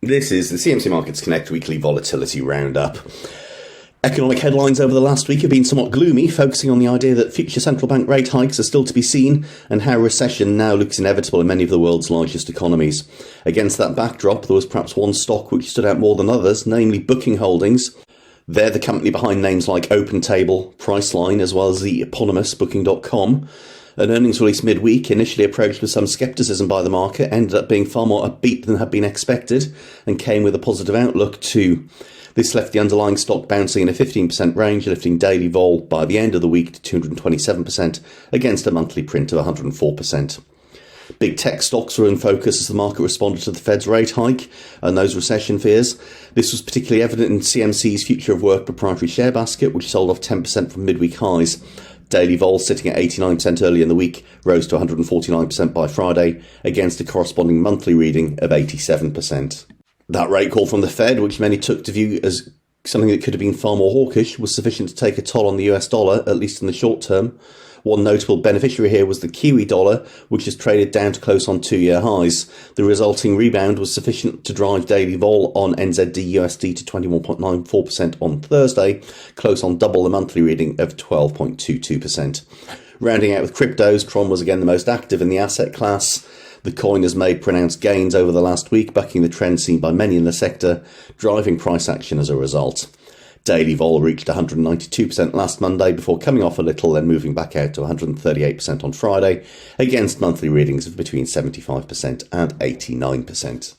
This is the CMC Markets Connect weekly volatility roundup. Economic headlines over the last week have been somewhat gloomy, focusing on the idea that future central bank rate hikes are still to be seen and how recession now looks inevitable in many of the world's largest economies. Against that backdrop, there was perhaps one stock which stood out more than others, namely Booking Holdings. They're the company behind names like OpenTable, Priceline, as well as the eponymous Booking.com. An earnings release midweek, initially approached with some scepticism by the market, ended up being far more upbeat than had been expected and came with a positive outlook too. This left the underlying stock bouncing in a 15% range, lifting daily vol by the end of the week to 227% against a monthly print of 104%. Big tech stocks were in focus as the market responded to the Fed's rate hike and those recession fears. This was particularly evident in CMC's Future of Work proprietary share basket, which sold off 10% from midweek highs. Daily vol, sitting at 89% early in the week, rose to 149% by Friday, against a corresponding monthly reading of 87%. That rate call from the Fed, which many took to view as something that could have been far more hawkish, was sufficient to take a toll on the US dollar, at least in the short term. One notable beneficiary here was the Kiwi dollar, which has traded down to close on two-year highs. The resulting rebound was sufficient to drive daily vol on NZD USD to 21.94% on Thursday, close on double the monthly reading of 12.22%. Rounding out with cryptos, Tron was again the most active in the asset class. The coin has made pronounced gains over the last week, bucking the trend seen by many in the sector, driving price action as a result. Daily vol reached 192% last Monday before coming off a little, then moving back out to 138% on Friday, against monthly readings of between 75% and 89%.